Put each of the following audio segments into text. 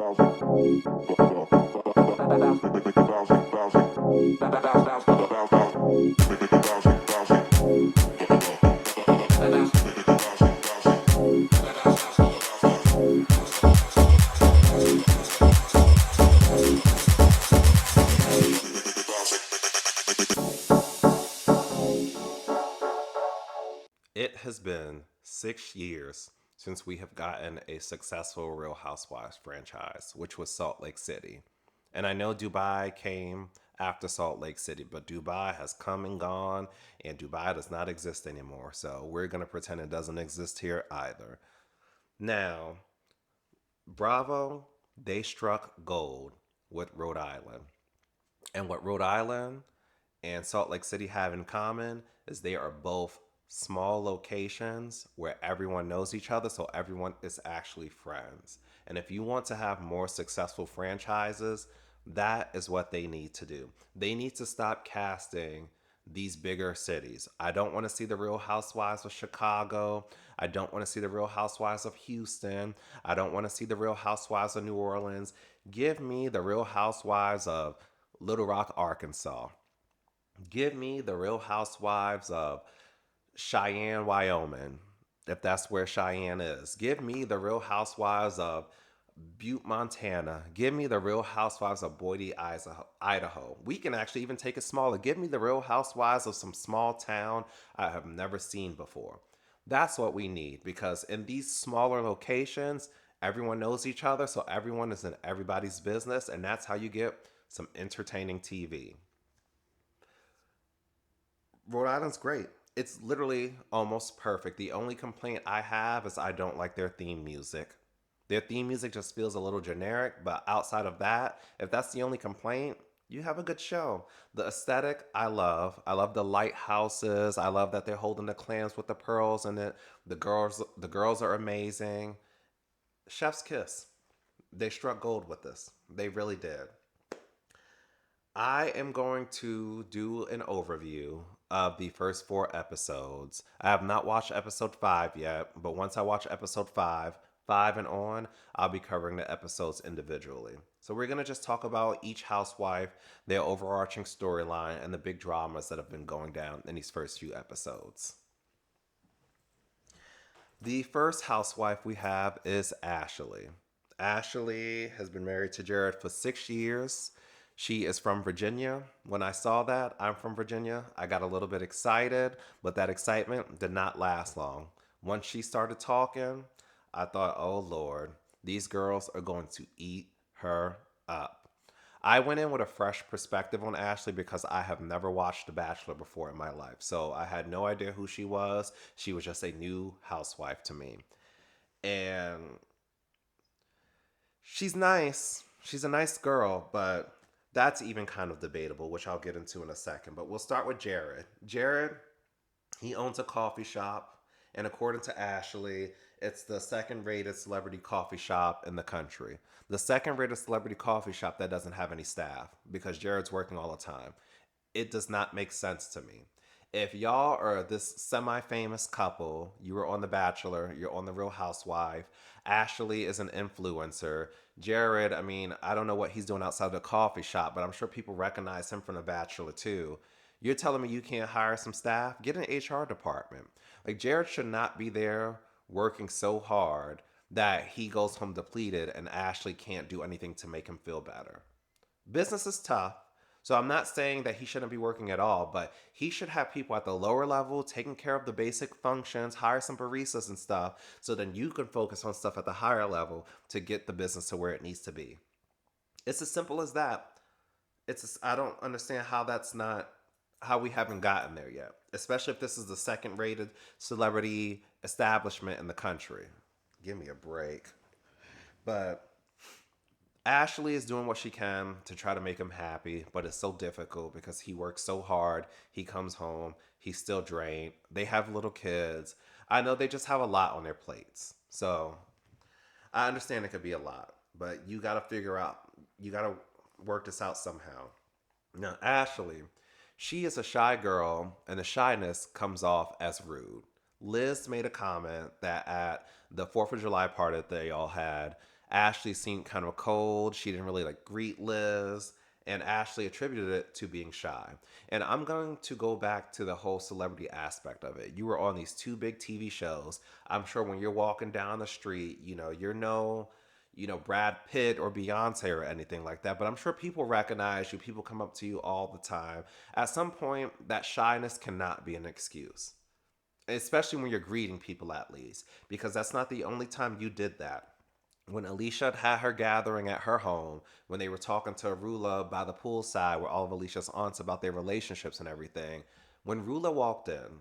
It has been 6 years since we have gotten a successful Real Housewives franchise, which was Salt Lake City. And I know Dubai came after Salt Lake City, but Dubai has come and gone, and Dubai does not exist anymore. So we're going to pretend it doesn't exist here either. Now, Bravo, they struck gold with Rhode Island. And what Rhode Island and Salt Lake City have in common is they are both small locations where everyone knows each other, so everyone is actually friends. And if you want to have more successful franchises, that is what they need to do. They need to stop casting these bigger cities. I don't want to see the Real Housewives of Chicago. I don't want to see the Real Housewives of Houston. I don't want to see the Real Housewives of New Orleans. Give me the Real Housewives of Little Rock, Arkansas. Give me the Real Housewives of Cheyenne, Wyoming, if that's where Cheyenne is. Give me the Real Housewives of Butte, Montana. Give me the Real Housewives of Boise, Idaho. We can actually even take it smaller. Give me the Real Housewives of some small town I have never seen before. That's what we need, because in these smaller locations, everyone knows each other, so everyone is in everybody's business, and that's how you get some entertaining TV. Rhode Island's great. It's literally almost perfect. The only complaint I have is I don't like their theme music. Their theme music just feels a little generic, but outside of that, if that's the only complaint, you have a good show. The aesthetic, I love. I love the lighthouses. I love that they're holding the clams with the pearls in it. The girls are amazing. Chef's kiss. They struck gold with this. They really did. I am going to do an overview of the first 4 episodes. I have not watched episode 5 yet, but once I watch episode 5 and on, I'll be covering the episodes individually. So we're going to just talk about each housewife, their overarching storyline, and the big dramas that have been going down in these first few episodes. The first housewife we have is Ashley. Ashley has been married to Jared for 6 years. She is from Virginia. When I saw that, I'm from Virginia, I got a little bit excited, but that excitement did not last long. Once she started talking, I thought, oh Lord, these girls are going to eat her up. I went in with a fresh perspective on Ashley because I have never watched The Bachelor before in my life. So I had no idea who she was. She was just a new housewife to me. And she's nice. She's a nice girl, but that's even kind of debatable, which I'll get into in a second. But we'll start with Jared. Jared, he owns a coffee shop, and according to Ashley, it's the second rated celebrity coffee shop in the country. The second rated celebrity coffee shop that doesn't have any staff because Jared's working all the time. It does not make sense to me. If y'all are this semi-famous couple, you were on The Bachelor, you're on The Real Housewife, Ashley is an influencer, Jared, I mean, I don't know what he's doing outside the coffee shop, but I'm sure people recognize him from The Bachelor too. You're telling me you can't hire some staff? Get an HR department. Like, Jared should not be there working so hard that he goes home depleted and Ashley can't do anything to make him feel better. Business is tough. So I'm not saying that he shouldn't be working at all, but he should have people at the lower level taking care of the basic functions, hire some baristas and stuff, so then you can focus on stuff at the higher level to get the business to where it needs to be. It's as simple as that. I don't understand how that's not how we haven't gotten there yet, especially if this is the second rated celebrity establishment in the country. Give me a break. But Ashley is doing what she can to try to make him happy, but it's so difficult because he works so hard. He comes home, he's still drained. They have little kids. I know they just have a lot on their plates. So I understand it could be a lot, but you got to you got to work this out somehow. Now, Ashley, she is a shy girl, and the shyness comes off as rude. Liz made a comment that at the 4th of July party that they all had, Ashley seemed kind of cold. She didn't really like greet Liz. And Ashley attributed it to being shy. And I'm going to go back to the whole celebrity aspect of it. You were on these two big TV shows. I'm sure when you're walking down the street, you're no, Brad Pitt or Beyonce or anything like that. But I'm sure people recognize you. People come up to you all the time. At some point, that shyness cannot be an excuse, especially when you're greeting people at least, because that's not the only time you did that. When Alicia had her gathering at her home, when they were talking to Rula by the poolside, where all of Alicia's aunts about their relationships and everything, when Rula walked in,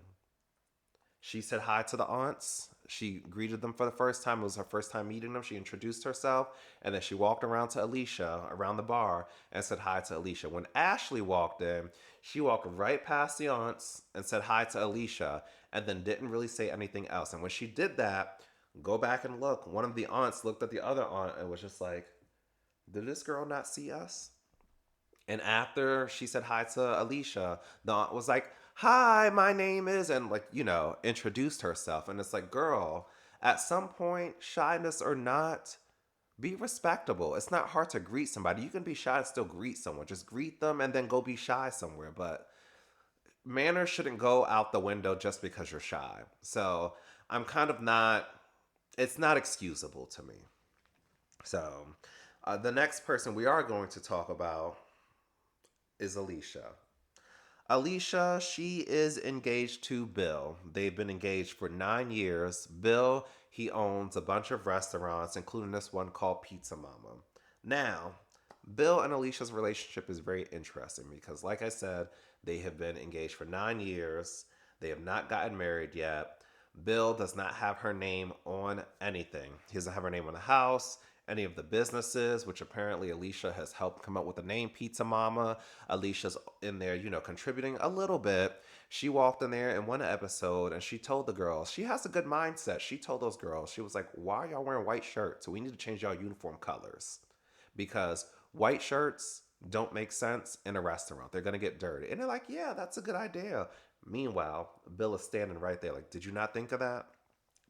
she said hi to the aunts. She greeted them for the first time. It was her first time meeting them. She introduced herself, and then she walked around to Alicia, around the bar, and said hi to Alicia. When Ashley walked in, she walked right past the aunts and said hi to Alicia, and then didn't really say anything else. And when she did that, go back and look. One of the aunts looked at the other aunt and was just like, "Did this girl not see us?" And after she said hi to Alicia, the aunt was like, "Hi, my name is," and like, introduced herself. And it's like, girl, at some point, shyness or not, be respectable. It's not hard to greet somebody. You can be shy and still greet someone. Just greet them and then go be shy somewhere. But manners shouldn't go out the window just because you're shy. So I'm kind of not, it's not excusable to me. So the next person we are going to talk about is Alicia. Alicia, she is engaged to Bill. They've been engaged for 9 years. Bill, he owns a bunch of restaurants, including this one called Pizza Mama. Now, Bill and Alicia's relationship is very interesting because, like I said, they have been engaged for 9 years. They have not gotten married yet. Bill does not have her name on anything. He doesn't have her name on the house, any of the businesses, which apparently Alicia has helped come up with the name Pizza Mama. Alicia's in there, contributing a little bit. She walked in there in one episode and she told the girls, she has a good mindset. She told those girls, she was like, "Why are y'all wearing white shirts? So we need to change y'all uniform colors because white shirts don't make sense in a restaurant. They're going to get dirty." And they're like, "Yeah, that's a good idea." Meanwhile, Bill is standing right there like, "Did you not think of that?"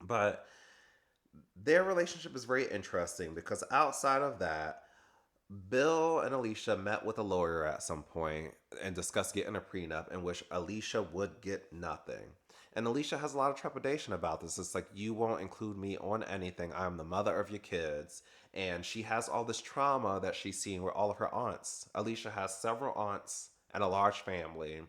But their relationship is very interesting because outside of that, Bill and Alicia met with a lawyer at some point and discussed getting a prenup in which Alicia would get nothing. And Alicia has a lot of trepidation about this. It's like, "You won't include me on anything. I'm the mother of your kids." And she has all this trauma that she's seeing with all of her aunts. Alicia has several aunts and a large family.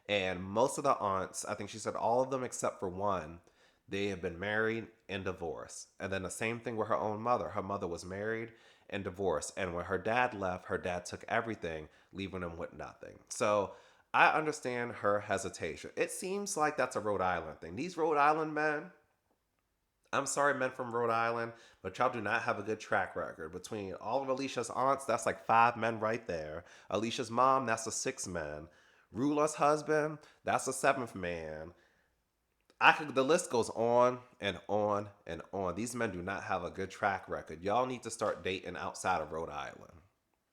And most of the aunts, I think she said all of them except for one, they have been married and divorced. And then the same thing with her own mother. Her mother was married and divorced. And when her dad left, her dad took everything, leaving him with nothing. So I understand her hesitation. It seems like that's a Rhode Island thing. These Rhode Island men, I'm sorry, men from Rhode Island, but y'all do not have a good track record. Between all of Alicia's aunts, that's like five men right there. Alicia's mom, that's a six men. Rula's husband, that's a seventh man. The list goes on and on and on. These men do not have a good track record. Y'all need to start dating outside of Rhode Island,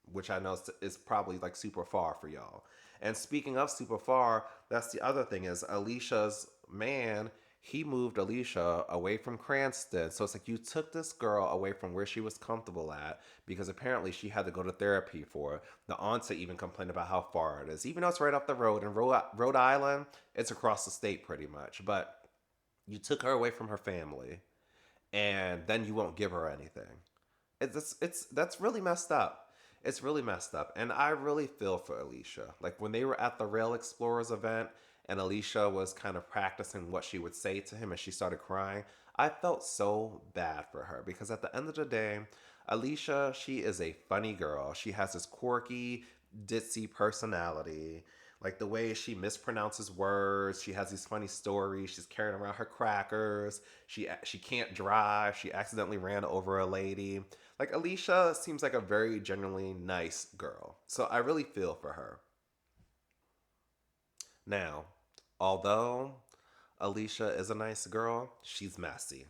which I know is probably like super far for y'all. And speaking of super far, that's the other thing is Alicia's man, he moved Alicia away from Cranston. So it's like you took this girl away from where she was comfortable at because apparently she had to go to therapy for it. The aunts even complained about how far it is. Even though it's right up the road in Rhode Island, it's across the state pretty much. But you took her away from her family and then you won't give her anything. It's that's really messed up. It's really messed up. And I really feel for Alicia. Like when they were at the Rail Explorers event and Alicia was kind of practicing what she would say to him and she started crying, I felt so bad for her because at the end of the day, Alicia, she is a funny girl. She has this quirky, ditzy personality. Like the way she mispronounces words, she has these funny stories. She's carrying around her crackers. She can't drive. She accidentally ran over a lady. Like Alicia seems like a very genuinely nice girl. So I really feel for her. Now, although Alicia is a nice girl, she's messy.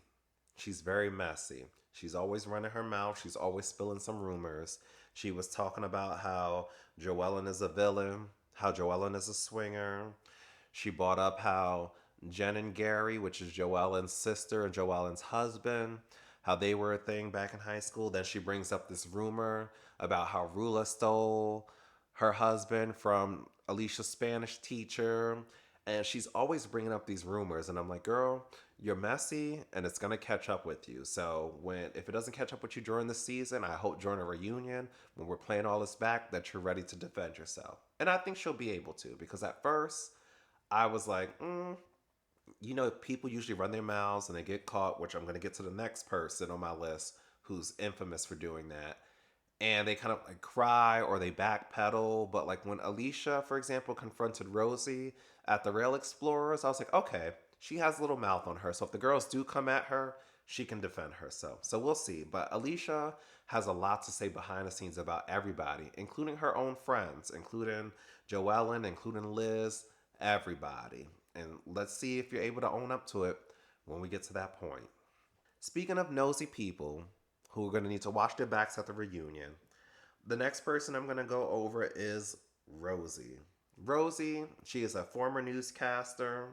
She's very messy. She's always running her mouth. She's always spilling some rumors. She was talking about how Joellen is a villain, how Joellen is a swinger. She brought up how Jen and Gary, which is Joellen's sister and Joellen's husband, how they were a thing back in high school. Then she brings up this rumor about how Rula stole her husband from Alicia's Spanish teacher. And she's always bringing up these rumors. And I'm like, girl, you're messy and it's going to catch up with you. So if it doesn't catch up with you during the season, I hope during a reunion, when we're playing all this back, that you're ready to defend yourself. And I think she'll be able to, because at first I was like, people usually run their mouths and they get caught, which I'm going to get to the next person on my list who's infamous for doing that. And they kind of like cry or they backpedal. But like when Alicia, for example, confronted Rosie at the Rail Explorers, I was like, okay, she has a little mouth on her. So if the girls do come at her, she can defend herself. So we'll see. But Alicia has a lot to say behind the scenes about everybody, including her own friends, including Joellen, including Liz, everybody. And let's see if you're able to own up to it when we get to that point. Speaking of nosy people who are going to need to watch their backs at the reunion, the next person I'm going to go over is Rosie. Rosie, she is a former newscaster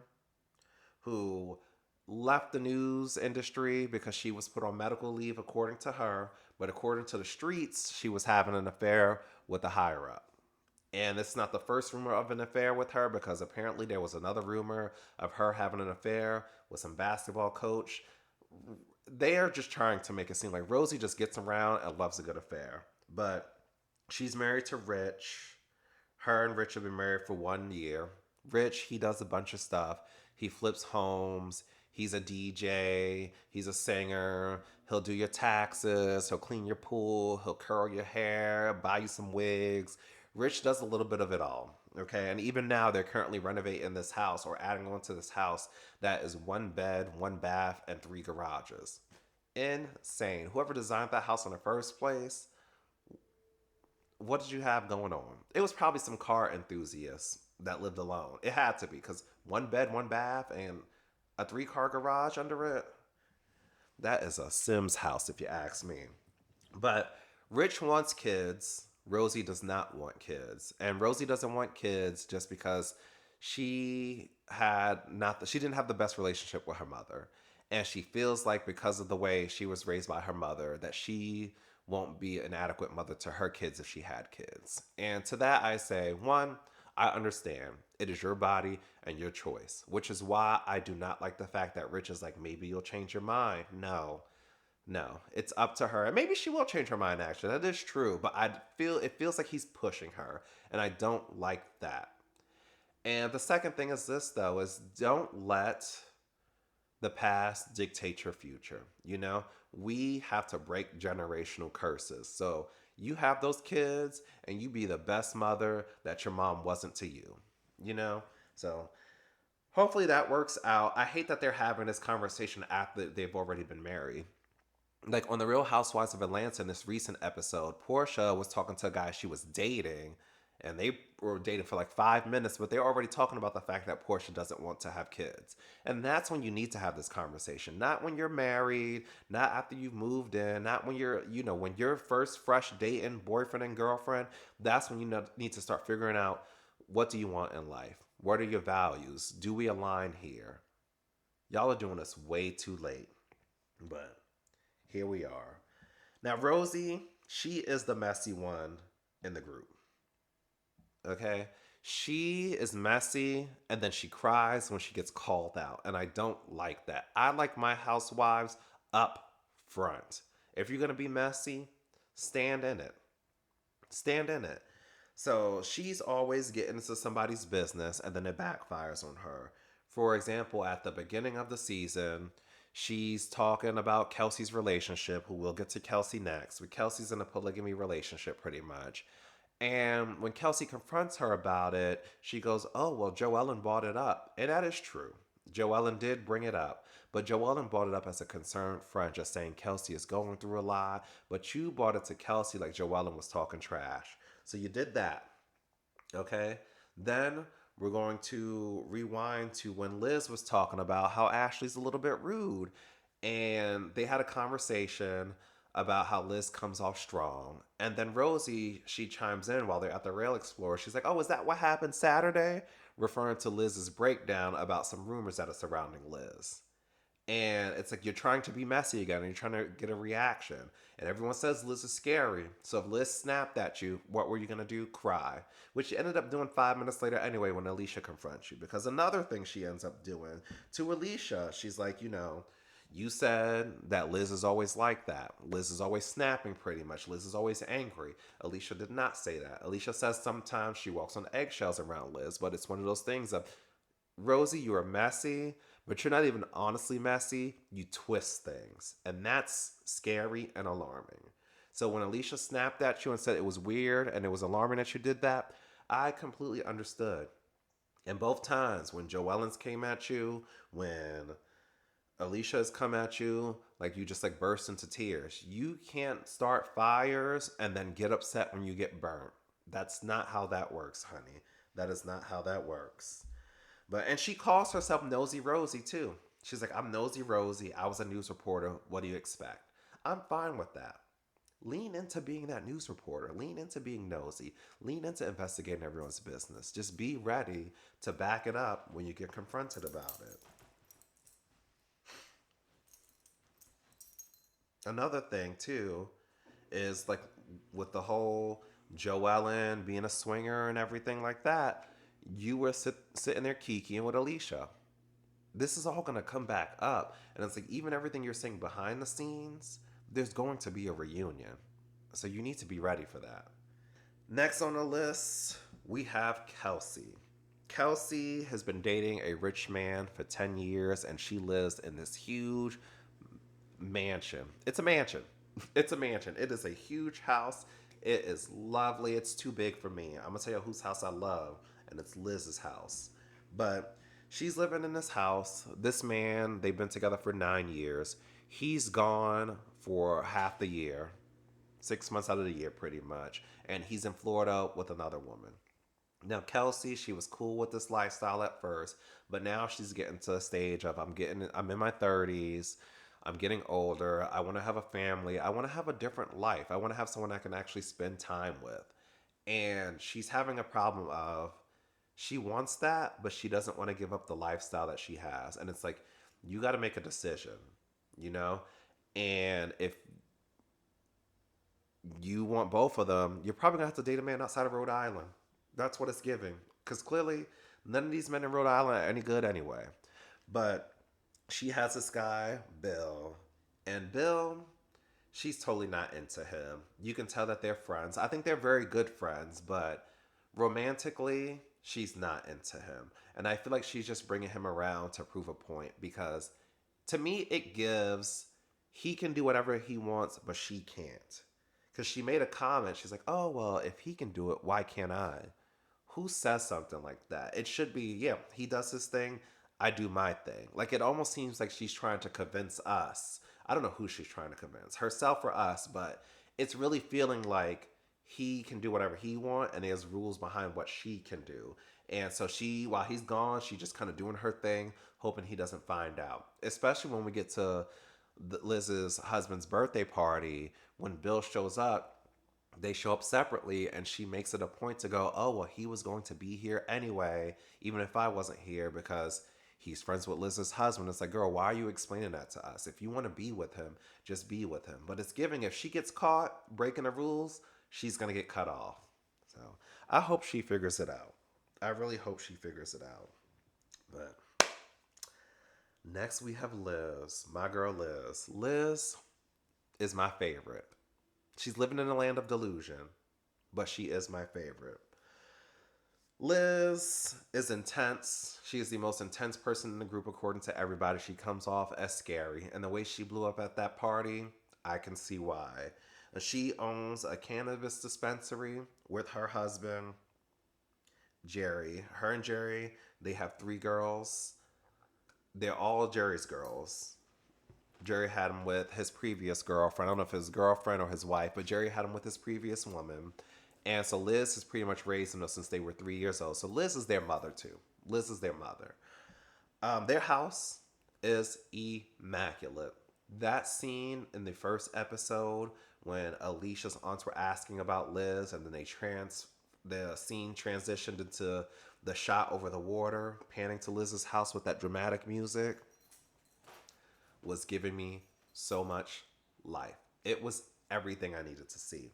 who left the news industry because she was put on medical leave, according to her. But according to the streets, she was having an affair with a higher up. And it's not the first rumor of an affair with her, because apparently there was another rumor of her having an affair with some basketball coach. They are just trying to make it seem like Rosie just gets around and loves a good affair. But she's married to Rich. Her and Rich have been married for 1 year. Rich, he does a bunch of stuff. He flips homes. He's a DJ. He's a singer. He'll do your taxes. He'll clean your pool. He'll curl your hair, buy you some wigs. Rich does a little bit of it all. Okay. And even now, they're currently renovating this house or adding on to this house that is 1 bed, 1 bath, and 3 garages. Insane. Whoever designed that house in the first place, what did you have going on? It was probably some car enthusiasts that lived alone. It had to be, because 1 bed, 1 bath, and a 3 car garage under it. That is a Sims house, if you ask me. But Rich wants kids. Rosie does not want kids. And Rosie doesn't want kids just because she didn't have the best relationship with her mother. And she feels like, because of the way she was raised by her mother, that she won't be an adequate mother to her kids if she had kids. And to that I say, one, I understand. It is your body and your choice, which is why I do not like the fact that Rich is like, maybe you'll change your mind. No, no, it's up to her. And maybe she will change her mind, actually. That is true. But it feels like he's pushing her. And I don't like that. And the second thing is this, though, is don't let the past dictate your future. We have to break generational curses. So you have those kids and you be the best mother that your mom wasn't to you, you know? So hopefully that works out. I hate that they're having this conversation after they've already been married. Like on the Real Housewives of Atlanta in this recent episode, Portia was talking to a guy she was dating, and they were dating for like 5 minutes, but they're already talking about the fact that Portia doesn't want to have kids. And that's when you need to have this conversation. Not when you're married, not after you've moved in, not when when you're first fresh dating boyfriend and girlfriend. That's when you need to start figuring out, what do you want in life? What are your values? Do we align here? Y'all are doing this way too late. But here we are. Now, Rosie, she is the messy one in the group. Okay? She is messy and then she cries when she gets called out. And I don't like that. I like my housewives up front. If you're going to be messy, stand in it. Stand in it. So she's always getting into somebody's business and then it backfires on her. For example, at the beginning of the season, she's talking about Kelsey's relationship, who we'll get to Kelsey next. But Kelsey's in a polygamy relationship pretty much. And when Kelsey confronts her about it, she goes, oh, well, Joellen brought it up. And that is true. Joellen did bring it up. But Joellen brought it up as a concerned friend, just saying Kelsey is going through a lot. But you brought it to Kelsey like Joellen was talking trash. So you did that. Okay? Then we're going to rewind to when Liz was talking about how Ashley's a little bit rude. And they had a conversation about how Liz comes off strong. And then Rosie, she chimes in while they're at the Rail Explorer. She's like, oh, is that what happened Saturday? Referring to Liz's breakdown about some rumors that are surrounding Liz. And it's like you're trying to be messy again and you're trying to get a reaction. And everyone says Liz is scary. So if Liz snapped at you, what were you going to do? Cry. Which you ended up doing 5 minutes later anyway when Alicia confronts you. Because another thing she ends up doing to Alicia, she's like, you said that Liz is always like that. Liz is always snapping pretty much. Liz is always angry. Alicia did not say that. Alicia says sometimes she walks on eggshells around Liz, but it's one of those things of Rosie, you are messy, but you're not even honestly messy. You twist things. And that's scary and alarming. So when Alicia snapped at you and said it was weird and it was alarming that you did that, I completely understood. And both times when Joellen's came at you, when Alicia has come at you, like you just like burst into tears. You can't start fires and then get upset when you get burnt. That's not how that works, honey. That is not how that works. And she calls herself Nosy Rosie too. She's like, I'm Nosy Rosie. I was a news reporter. What do you expect? I'm fine with that. Lean into being that news reporter. Lean into being nosy. Lean into investigating everyone's business. Just be ready to back it up when you get confronted about it. Another thing too is like with the whole Joellen being a swinger and everything like that, you were sitting there kikiing with Alicia. This is all going to come back up. And it's like, even everything you're saying behind the scenes, there's going to be a reunion. So you need to be ready for that. Next on the list, we have Kelsey. Kelsey has been dating a rich man for 10 years and she lives in this huge mansion. It's a mansion. It's a mansion. It is a huge house. It is lovely. It's too big for me. I'm going to tell you whose house I love, and it's Liz's house. But she's living in this house. This man, they've been together for 9 years. He's gone for half the year, 6 months out of the year, pretty much. And he's in Florida with another woman. Now, Kelsey, she was cool with this lifestyle at first, but now she's getting to a stage of I'm in my 30s. I'm getting older. I want to have a family. I want to have a different life. I want to have someone I can actually spend time with. And she's having a problem of she wants that, but she doesn't want to give up the lifestyle that she has. And it's like, you got to make a decision, you know? And if you want both of them, you're probably going to have to date a man outside of Rhode Island. That's what it's giving. Because clearly, none of these men in Rhode Island are any good anyway. But she has this guy, Bill. And Bill, she's totally not into him. You can tell that they're friends. I think they're very good friends, but romantically, she's not into him. And I feel like she's just bringing him around to prove a point because to me, it gives he can do whatever he wants, but she can't. Because she made a comment. She's like, oh, well, if he can do it, why can't I? Who says something like that? It should be, yeah, he does his thing. I do my thing. Like it almost seems like she's trying to convince us. I don't know who she's trying to convince, herself or us, but it's really feeling like he can do whatever he wants and there's rules behind what she can do. And so she, while he's gone, she just kind of doing her thing, hoping he doesn't find out. Especially when we get to Liz's husband's birthday party, when Bill shows up, they show up separately and she makes it a point to go, oh, well, he was going to be here anyway, even if I wasn't here because he's friends with Liz's husband. It's like, girl, why are you explaining that to us? If you want to be with him, just be with him. But it's giving, if she gets caught breaking the rules, she's going to get cut off. So I hope she figures it out. I really hope she figures it out. But next we have Liz, my girl Liz. Liz is my favorite. She's living in a land of delusion, but she is my favorite. Liz is intense. She is the most intense person in the group according to everybody. She comes off as scary. And the way she blew up at that party, I can see why. She owns a cannabis dispensary with her husband, Jerry. Her and Jerry, they have 3 girls. They're all Jerry's girls. Jerry had him with his previous girlfriend. I don't know if his girlfriend or his wife, but Jerry had him with his previous woman. And so Liz has pretty much raised them since they were 3 years old. So Liz is their mother too. Liz is their mother. Their house is immaculate. That scene in the first episode when Alicia's aunts were asking about Liz and then the scene transitioned into the shot over the water, panning to Liz's house with that dramatic music. was giving me so much life. It was everything I needed to see.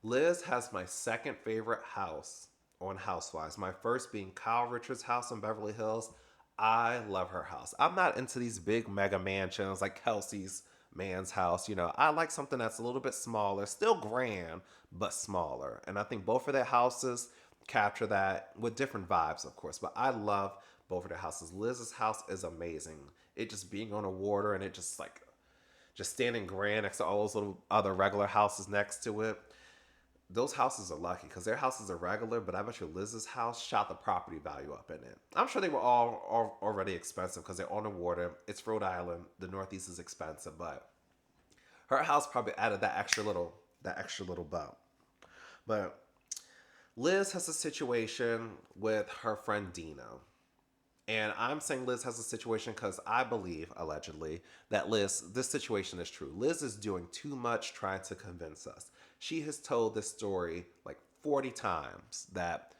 Liz has my second favorite house on Housewives. My first being Kyle Richards' house in Beverly Hills. I love her house. I'm not into these big mega mansions like Kelsey's man's house. I like something that's a little bit smaller, still grand, but smaller. And I think both of their houses capture that with different vibes, of course. But I love both of their houses. Liz's house is amazing. It just being on the water and it just standing grand next to all those little other regular houses next to it. Those houses are lucky because their houses are regular, but I bet you Liz's house shot the property value up in it. I'm sure they were all already expensive because they're on the water. It's Rhode Island. The Northeast is expensive, but her house probably added that extra little bump. But Liz has a situation with her friend Dino. And I'm saying Liz has a situation because I believe, allegedly, that this situation is true. Liz is doing too much trying to convince us. She has told this story like 40 times that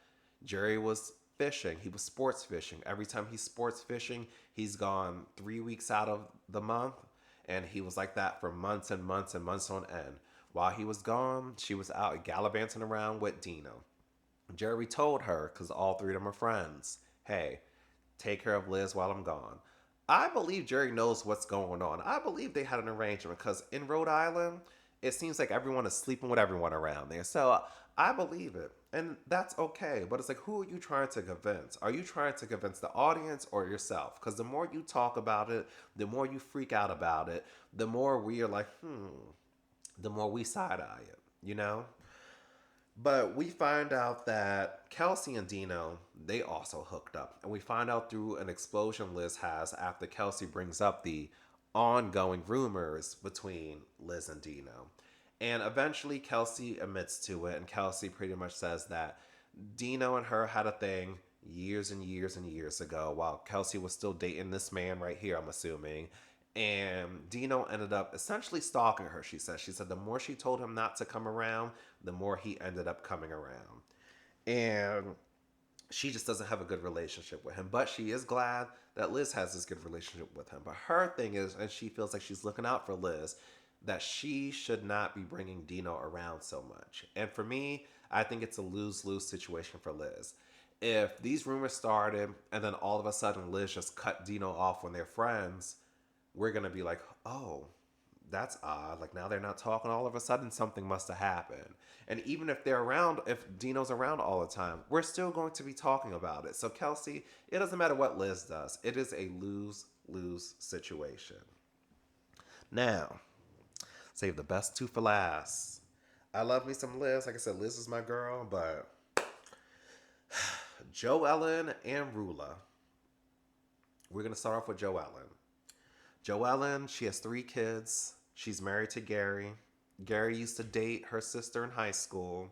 Jerry was fishing. He was sports fishing. Every time he's sports fishing, he's gone 3 weeks out of the month. And he was like that for months and months and months on end. While he was gone, she was out gallivanting around with Dino. Jerry told her, because all three of them are friends, hey, take care of Liz while I'm gone. I believe Jerry knows what's going on. I believe they had an arrangement because in Rhode Island, it seems like everyone is sleeping with everyone around there. So I believe it. And that's okay. But it's like, who are you trying to convince? Are you trying to convince the audience or yourself? Because the more you talk about it, the more you freak out about it, the more we are like, the more we side eye it, you know? But we find out that Kelsey and Dino, they also hooked up. And we find out through an explosion Liz has after Kelsey brings up the ongoing rumors between Liz and Dino. And eventually Kelsey admits to it, and Kelsey pretty much says that Dino and her had a thing years and years and years ago while Kelsey was still dating this man right here, I'm assuming. And Dino ended up essentially stalking her, she said. She said the more she told him not to come around, the more he ended up coming around. And she just doesn't have a good relationship with him. But she is glad that Liz has this good relationship with him. But her thing is, and she feels like she's looking out for Liz, that she should not be bringing Dino around so much. And for me, I think it's a lose-lose situation for Liz. If these rumors started and then all of a sudden Liz just cut Dino off when they're friends, we're going to be like, oh, that's odd. Like now they're not talking. All of a sudden something must have happened. And even if they're around, if Dino's around all the time, we're still going to be talking about it. So Kelsey, it doesn't matter what Liz does. It is a lose-lose situation. Now, save the best two for last. I love me some Liz. Like I said, Liz is my girl, but Joellen and Rula. We're going to start off with Joellen. Joellen, she has 3 kids. She's married to Gary. Gary used to date her sister in high school.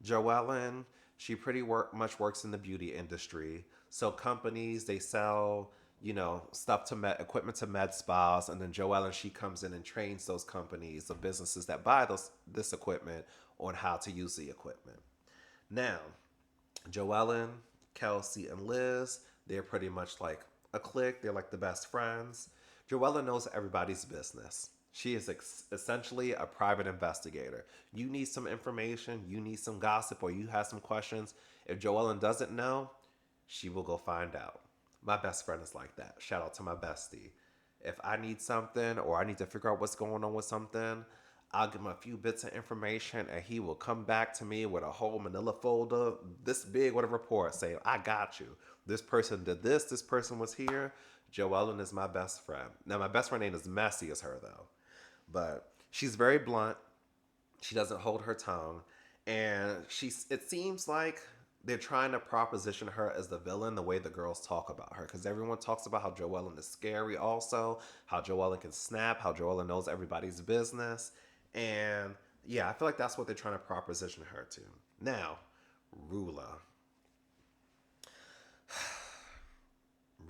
Joellen, she pretty much works in the beauty industry. So companies, they sell, stuff to equipment to med spas, and then Joellen, she comes in and trains those companies, the businesses that buy this equipment on how to use the equipment. Now, Joellen, Kelsey, and Liz, they're pretty much like a clique. They're like the best friends. Joella knows everybody's business. She is essentially a private investigator. You need some information, you need some gossip, or you have some questions. If Joellen doesn't know, she will go find out. My best friend is like that. Shout out to my bestie. If I need something or I need to figure out what's going on with something, I'll give him a few bits of information and he will come back to me with a whole manila folder, this big with a report saying, I got you. This person did this person was here. Joellen is my best friend. Now, my best friend ain't as messy as her, though. But she's very blunt. She doesn't hold her tongue. And it seems like they're trying to proposition her as the villain the way the girls talk about her. Because everyone talks about how Joellen is scary also, how Joellen can snap, how Joellen knows everybody's business. And yeah, I feel like that's what they're trying to proposition her to. Now, Rula.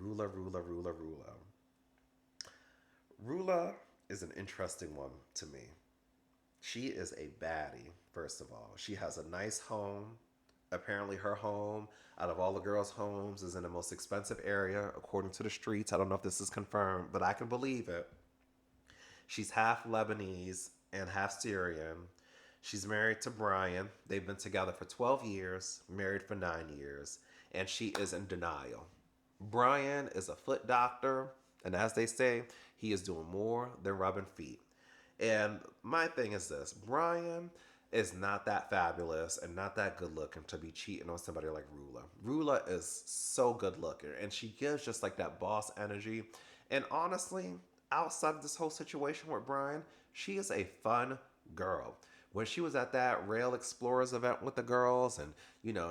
Rula. Rula is an interesting one to me. She is a baddie, first of all. She has a nice home. Apparently her home, out of all the girls' homes, is in the most expensive area, according to the streets. I don't know if this is confirmed, but I can believe it. She's half Lebanese and half Syrian. She's married to Brian. They've been together for 12 years, married for 9 years, and she is in denial. Brian is a foot doctor, and as they say, he is doing more than rubbing feet. And my thing is this: Brian is not that fabulous and not that good looking to be cheating on somebody like Rula. Rula is so good looking, and she gives just like that boss energy. And honestly, outside of this whole situation with Brian, she is a fun girl. When she was at that Rail Explorers event with the girls, and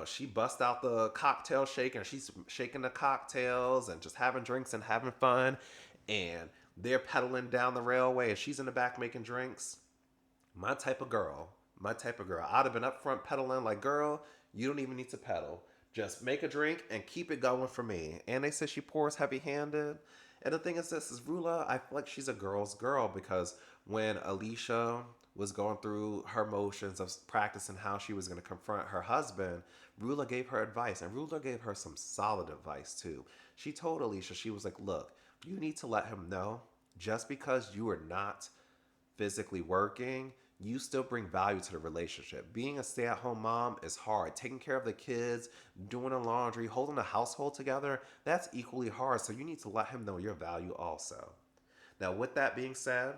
she bust out the cocktail shake and she's shaking the cocktails and just having drinks and having fun, and they're pedaling down the railway and she's in the back making drinks. My type of girl. My type of girl. I'd have been up front pedaling like, girl, you don't even need to pedal. Just make a drink and keep it going for me. And they say she pours heavy handed. And the thing is, this is Rula. I feel like she's a girl's girl because when Alicia was going through her motions of practicing how she was going to confront her husband, Rula gave her advice. And Rula gave her some solid advice too. She told Alicia, she was like, look, you need to let him know just because you are not physically working, you still bring value to the relationship. Being a stay at home mom is hard. Taking care of the kids, doing the laundry, holding the household together, that's equally hard. So you need to let him know your value also. Now, with that being said,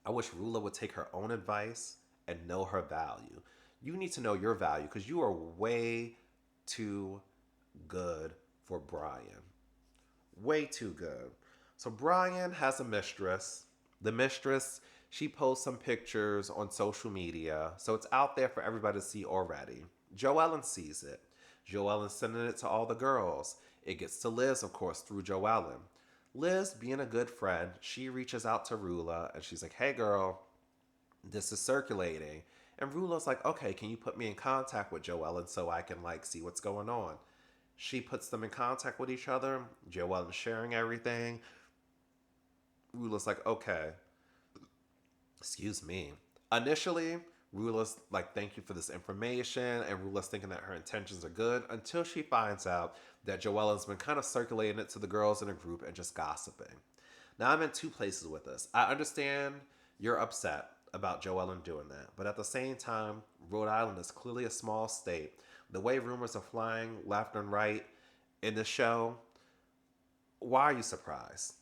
I wish Rula would take her own advice and know her value. You need to know your value because you are way too good for Brian. Way too good. So Brian has a mistress. The mistress, she posts some pictures on social media, so it's out there for everybody to see already. Joellen sees it. Joellen's sending it to all the girls. It gets to Liz, of course, through Joellen. Liz, being a good friend, she reaches out to Rula and she's like, hey girl, this is circulating. And Rula's like, okay, can you put me in contact with Joellen so I can like see what's going on? She puts them in contact with each other. Joellen's sharing everything. Rula's like, okay, excuse me. Initially, Rula's like, thank you for this information, and Rula's thinking that her intentions are good until she finds out that Joellen's been kind of circulating it to the girls in a group and just gossiping. Now, I'm in two places with this. I understand you're upset about Joellen doing that, but at the same time, Rhode Island is clearly a small state. The way rumors are flying left and right in the show, why are you surprised?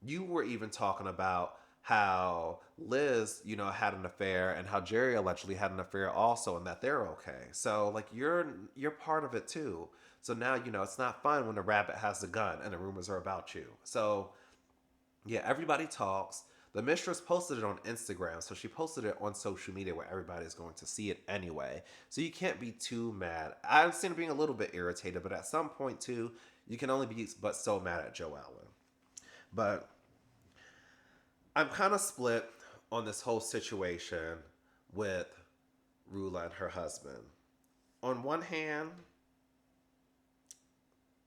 You were even talking about how Liz, had an affair and how Jerry allegedly had an affair also and that they're okay. So like you're part of it too. So now it's not fun when the rabbit has the gun and the rumors are about you. So yeah, everybody talks. The mistress posted it on Instagram, so she posted it on social media where everybody's going to see it anyway. So you can't be too mad. I understand being a little bit irritated, but at some point too, you can only be but so mad at Joellen. But I'm kind of split on this whole situation with Rula and her husband. On one hand,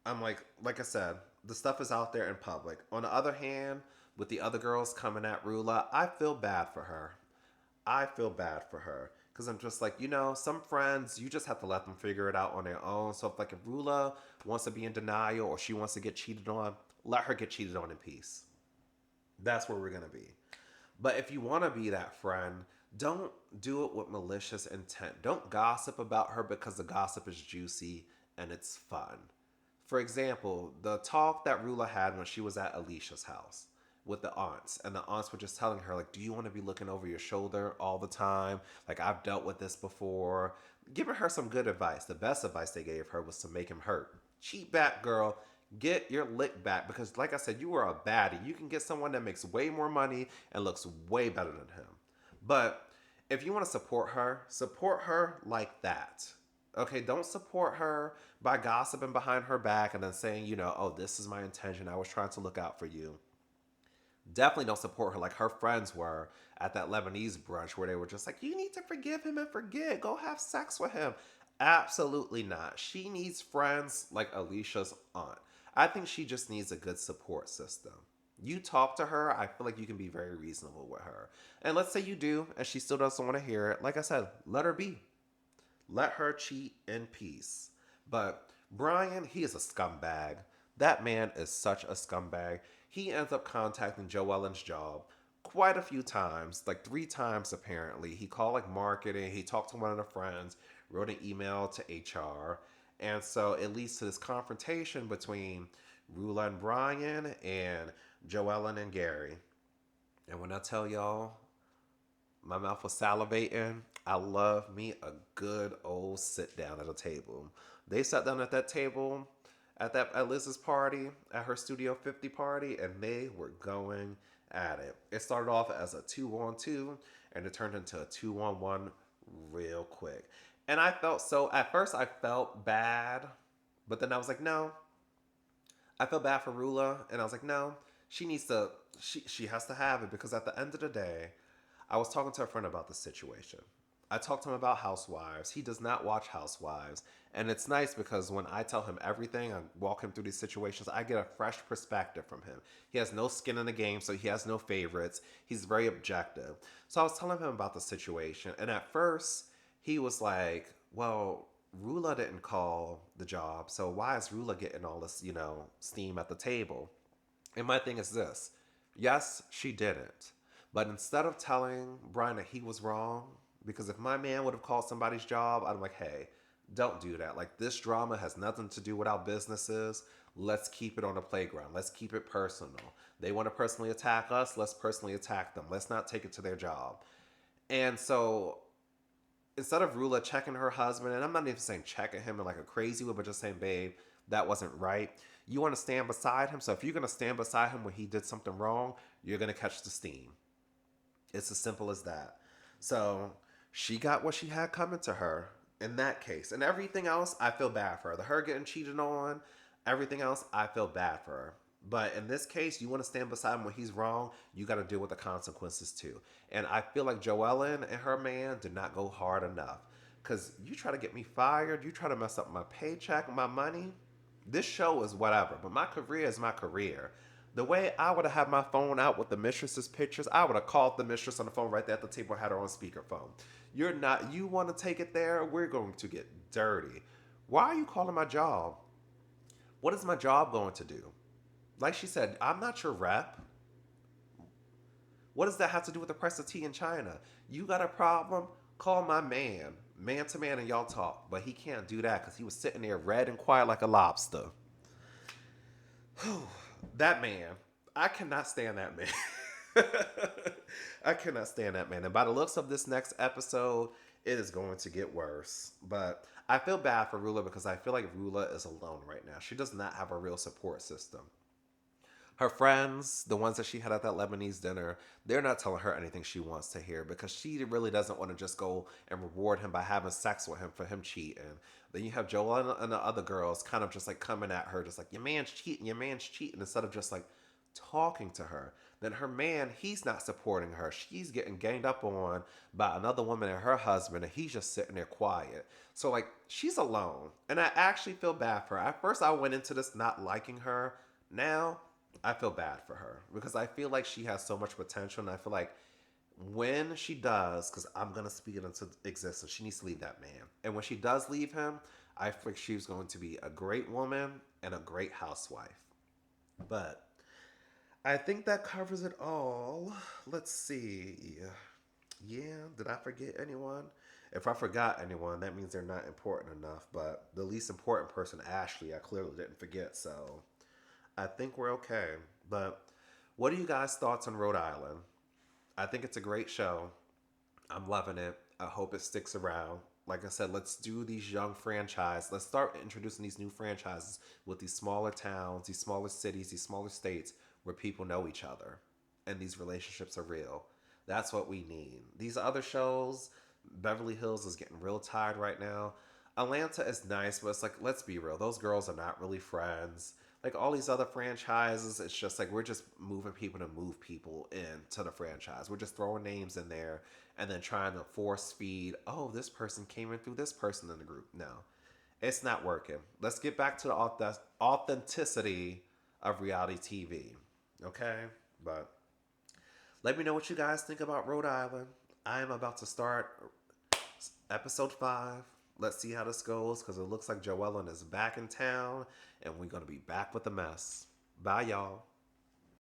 I'm like I said, the stuff is out there in public. On the other hand, with the other girls coming at Rula, I feel bad for her. I feel bad for her. Because I'm just like, some friends, you just have to let them figure it out on their own. So if Rula wants to be in denial or she wants to get cheated on, let her get cheated on in peace. That's where we're going to be. But if you want to be that friend, don't do it with malicious intent. Don't gossip about her because the gossip is juicy and it's fun. For example, the talk that Rula had when she was at Alicia's house with the aunts, and the aunts were just telling her, like, do you want to be looking over your shoulder all the time? Like, I've dealt with this before. Giving her some good advice. The best advice they gave her was to make him hurt. Cheat back, girl. Get your lick back because, like I said, you are a baddie. You can get someone that makes way more money and looks way better than him. But if you want to support her like that. Okay, don't support her by gossiping behind her back and then saying, oh, this is my intention. I was trying to look out for you. Definitely don't support her like her friends were at that Lebanese brunch where they were just like, you need to forgive him and forget. Go have sex with him. Absolutely not. She needs friends like Alicia's aunt. I think she just needs a good support system. You talk to her, I feel like you can be very reasonable with her. And let's say you do, and she still doesn't want to hear it. Like I said, let her be. Let her cheat in peace. But Brian, he is a scumbag. That man is such a scumbag. He ends up contacting Joellen's job, quite a few times, like 3 times apparently. He called like marketing, he talked to one of the friends, wrote an email to HR. And so it leads to this confrontation between Rula and Brian and Joellen and Gary. And when I tell y'all, my mouth was salivating. I love me a good old sit down at a table. They sat down at that table at Liz's party, at her Studio 50 party, and they were going at it. It started off as a 2-on-2, and it turned into a 2-on-1 real quick. And I felt so, at first I felt bad, but then I was like, no, I felt bad for Rula, and I was like, no, she needs to, she has to have it, because at the end of the day, I was talking to a friend about the situation. I talked to him about Housewives. He does not watch Housewives. And it's nice because when I tell him everything, I walk him through these situations, I get a fresh perspective from him. He has no skin in the game, so he has no favorites. He's very objective. So I was telling him about the situation. And at first, he was like, well, Rula didn't call the job. So why is Rula getting all this, steam at the table? And my thing is this: yes, she didn't. But instead of telling Brian that he was wrong, because if my man would have called somebody's job, I'm like, hey, don't do that. Like, this drama has nothing to do with our businesses. Let's keep it on the playground. Let's keep it personal. They want to personally attack us. Let's personally attack them. Let's not take it to their job. And so instead of Rula checking her husband, and I'm not even saying checking him in like a crazy way, but just saying, babe, that wasn't right. You want to stand beside him. So if you're going to stand beside him when he did something wrong, you're going to catch the steam. It's as simple as that. So she got what she had coming to her in that case. And everything else, I feel bad for her. The her getting cheated on, everything else, I feel bad for her. But in this case, you want to stand beside him when he's wrong, you got to deal with the consequences too. And I feel like Joellen and her man did not go hard enough. Because you try to get me fired, you try to mess up my paycheck, my money. This show is whatever, but my career is my career. The way I would have had my phone out with the mistress's pictures, I would have called the mistress on the phone right there at the table and had her on speakerphone. You're not, you want to take it there? We're going to get dirty. Why are you calling my job? What is my job going to do? Like she said, I'm not your rep. What does that have to do with the price of tea in China? You got a problem? Call my man to man, and y'all talk. But he can't do that because he was sitting there red and quiet like a lobster. That man, I cannot stand that man. I cannot stand that man. And by the looks of this next episode, it is going to get worse. But I feel bad for Rula because I feel like Rula is alone right now. She does not have a real support system. Her friends, the ones that she had at that Lebanese dinner, they're not telling her anything she wants to hear because she really doesn't want to just go and reward him by having sex with him for him cheating. Then you have Joel and the other girls kind of just like coming at her, just like, your man's cheating, instead of just like talking to her. Then her man, he's not supporting her. She's getting ganged up on by another woman and her husband, and he's just sitting there quiet. So, like, she's alone. And I actually feel bad for her. At first, I went into this not liking her. Now, I feel bad for her because I feel like she has so much potential, and I feel like when she does, because I'm going to speak it into existence, she needs to leave that man. And when she does leave him, I think she's going to be a great woman and a great housewife. But I think that covers it all. Let's see. Yeah, did I forget anyone? If I forgot anyone, that means they're not important enough. But the least important person, Ashley, I clearly didn't forget. So I think we're okay. But what are you guys' thoughts on Rhode Island? I think it's a great show. I'm loving it. I hope it sticks around. Like I said, let's do these young franchises. Let's start introducing these new franchises with these smaller towns, these smaller cities, these smaller states where people know each other and these relationships are real. That's what we need. These other shows, Beverly Hills is getting real tired right now. Atlanta is nice, but it's like, let's be real. Those girls are not really friends. Like all these other franchises, it's just like we're just moving people to move people into the franchise. We're just throwing names in there and then trying to force feed, oh, this person came in through this person in the group. No, it's not working. Let's get back to the authenticity of reality TV. Okay? But let me know what you guys think about Rhode Island. I am about to start episode 5. Let's see how this goes because it looks like Joellen is back in town and we're going to be back with the mess. Bye, y'all.